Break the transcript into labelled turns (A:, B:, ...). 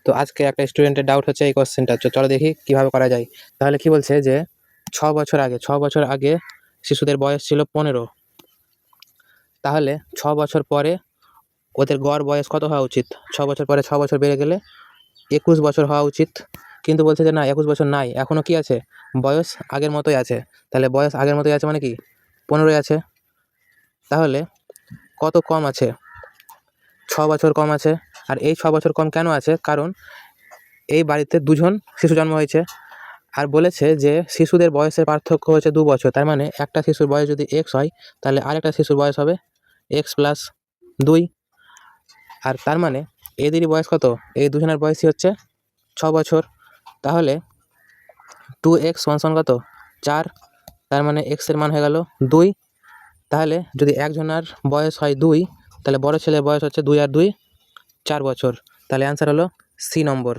A: তো আজকে একটা স্টুডেন্টের ডাউট হচ্ছে এই কোশ্চেনটা, চলো দেখি কিভাবে করা যায়। তাহলে কি বলছে যে 6 বছর আগে শিশুদের বয়স ছিল 15, তাহলে 6 বছর পরে ওদের গড় বয়স কত হওয়া উচিত? 6 বছর পরে 6 বছর বেড়ে গেলে 21 বছর হওয়া উচিত। কিন্তু বলছে যে না, 21 বছর নাই, এখনও কি আছে, বয়স আগের মতোই আছে। তাহলে বয়স আগের মতোই আছে মানে কি 15ই আছে। তাহলে কত কম আছে? 6 বছর কম আছে। আর এই 6 বছর কম কেন আছে? কারণ এই বাড়িতে দুজন শিশু জন্ম হয়েছে। আর বলেছে যে শিশুদের বয়সের পার্থক্য হচ্ছে 2 বছর। তার মানে একটা শিশুর বয়স যদি এক্স হয়, তাহলে আরেকটা শিশুর বয়স হবে x+2। আর তার মানে এদেরই বয়স কত? এই দুজনের বয়সই হচ্ছে 6 বছর। তাহলে 2x সমান কত? 4। তার মানে এক্সের মান হয়ে গেল 2। তাহলে যদি একজনের বয়স হয় 2, তাহলে বড় ছেলের বয়স হচ্ছে 2 আর 2 4 বছর। তাহলে অ্যান্সার হলো সি নম্বর।